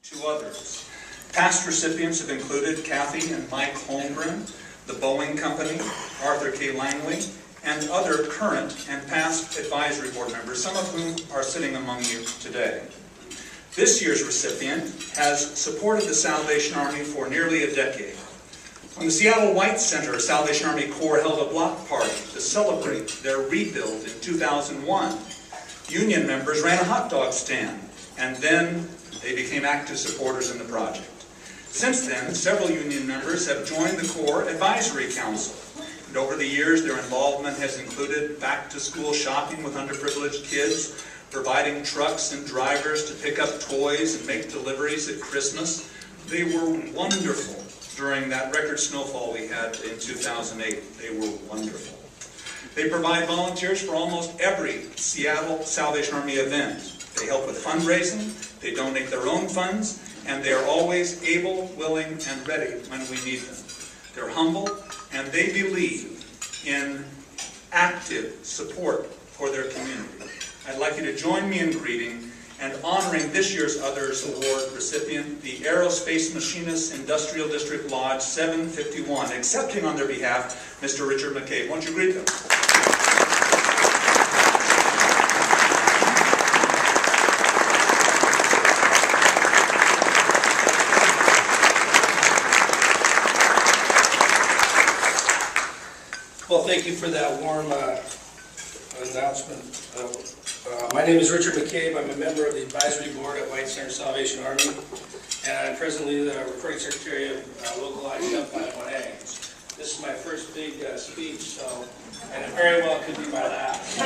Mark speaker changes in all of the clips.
Speaker 1: Two others. Past recipients have included Kathy and Mike Holmgren, the Boeing Company, Arthur K. Langley, and other current and past advisory board members, some of whom are sitting among you today. This year's recipient has supported the Salvation Army for nearly a decade. When the Seattle White Center Salvation Army Corps held a block party to celebrate their rebuild in 2001, union members ran a hot dog stand, and then they became active supporters in the project. Since then, several union members have joined the Corps Advisory Council, and over the years their involvement has included back-to-school shopping with underprivileged kids, providing trucks and drivers to pick up toys and make deliveries at Christmas. They were wonderful during that record snowfall we had in 2008. They were wonderful. They provide volunteers for almost every Seattle Salvation Army event. They help with fundraising, they donate their own funds, and they are always able, willing, and ready when we need them. They're humble, and they believe in active support for their community. I'd like you to join me in greeting and honoring this year's Others Award recipient, the Aerospace Machinists Industrial District Lodge 751, accepting on their behalf Mr. Richard McCabe. Won't you greet them?
Speaker 2: Well, thank you for that warm announcement. My name is Richard McCabe. I'm a member of the advisory board at White Center Salvation Army, and I'm presently the recording secretary of local IAM&AW. This is my first big speech, and it very well could be my last.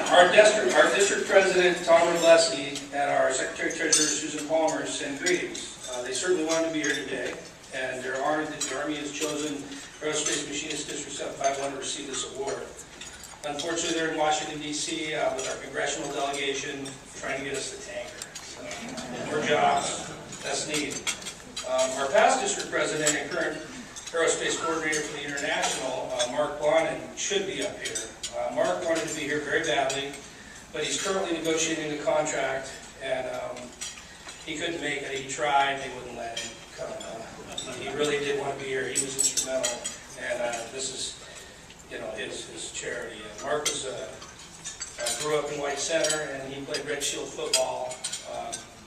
Speaker 2: Our district president, Tom Wroblewski, and our secretary-treasurer, Susan Palmer, send greetings. They certainly wanted to be here today, and they're honored that the Army has chosen Aerospace Machinist District 751 to receive this award. Unfortunately, they're in Washington, D.C. With our congressional delegation trying to get us the tanker. So, more jobs. That's needed. Our past district president and current aerospace coordinator for the International, Mark Bonin, should be up here. Mark wanted to be here very badly, but he's currently negotiating the contract, and he couldn't make it. He tried, they wouldn't let him come. He really did want to be here. He was instrumental, and this is, his charity. Mark was grew up in White Center, and he played Red Shield football,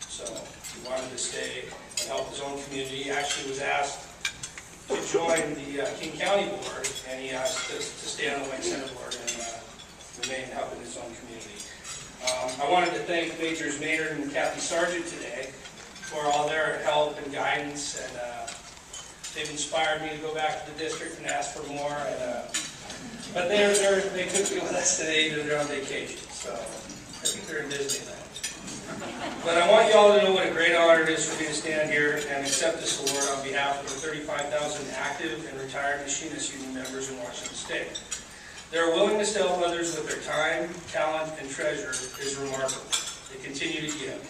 Speaker 2: so he wanted to stay and help his own community. He actually was asked to join the King County board, and he asked to stay on the White Center board and remain helping his own community. I wanted to thank Majors Maynard and Kathy Sargent today for all their help and guidance, and they've inspired me to go back to the district and ask for more. But they couldn't be with us today, they're on vacation, so I think they're in Disneyland. But I want you all to know what a great honor it is for me to stand here and accept this award on behalf of the 35,000 active and retired machinist union members in Washington State. Their willingness to help others with their time, talent, and treasure is remarkable. They continue to give.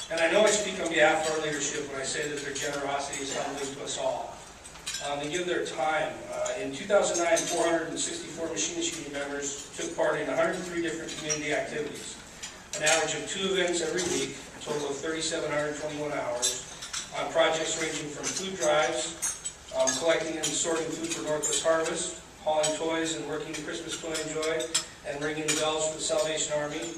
Speaker 2: And I know I speak on behalf of our leadership when I say that their generosity is humbling to us all. They give their time. In 2009, 464 machinist union members took part in 103 different community activities, an average of 2 events every week, a total of 3,721 hours, on projects ranging from food drives, collecting and sorting food for Northwest Harvest, hauling toys and working the Christmas Toy and Joy, and ringing the bells for the Salvation Army.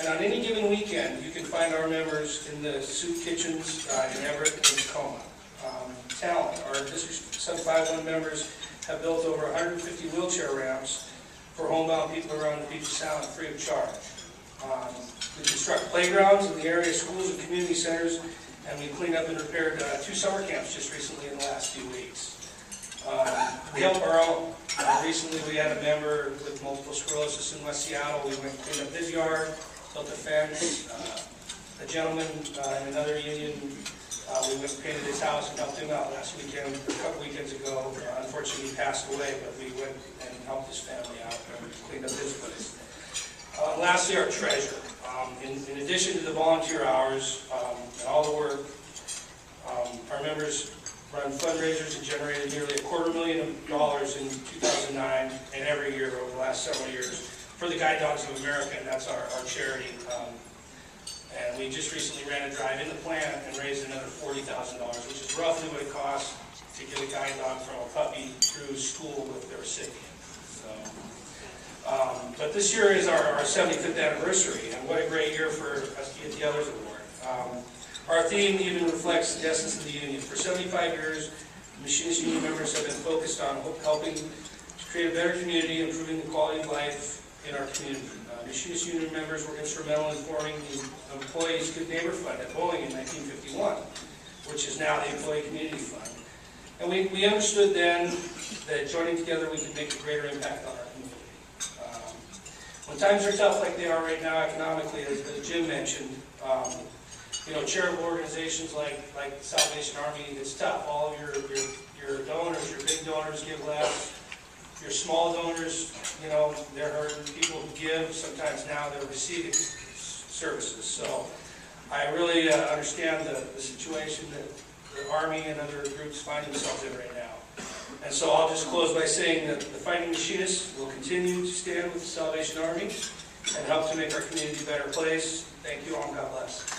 Speaker 2: And on any given weekend, you can find our members in the soup kitchens in Everett and Tacoma. Talent. Our District 751 members have built over 150 wheelchair ramps for homebound people around the Puget Sound free of charge. We construct playgrounds in the area schools and community centers, and we cleaned up and repaired 2 summer camps just recently in the last few weeks. We help our own. Recently we had a member with multiple sclerosis in West Seattle. We went and cleaned up his yard, built a fence. A gentleman in another union, we went and painted his house and helped him out last weekend, a couple weekends ago. Unfortunately, he passed away, but we went and helped his family out and cleaned up his place. Lastly, our treasure. In addition to the volunteer hours and all the work, our members run fundraisers that generated nearly $250,000 in 2009 and every year over the last several years for the Guide Dogs of America, and that's our charity. And we just recently ran a drive in the plant and raised another $40,000, which is roughly what it costs to get a guide dog from a puppy through school with their recipient. So, but this year is our 75th anniversary, and what a great year for us to get the Others Award. Our theme even reflects the essence of the union. For 75 years, the Machinist Union members have been focused on helping to create a better community, improving the quality of life in our community. Machinist Union members were instrumental in forming the Employees Good Neighbor Fund at Boeing in 1951, which is now the Employee Community Fund. And we understood then that joining together we could make a greater impact on our community. When times are tough like they are right now economically, as Jim mentioned, charitable organizations like the Salvation Army, it's tough. All of your donors, your big donors give less. Your small donors, they're hurting. People who give, sometimes now they're receiving services. So I really understand the situation that the Army and other groups find themselves in right now. And so I'll just close by saying that the Fighting Machinists will continue to stand with the Salvation Army and help to make our community a better place. Thank you all, and God bless.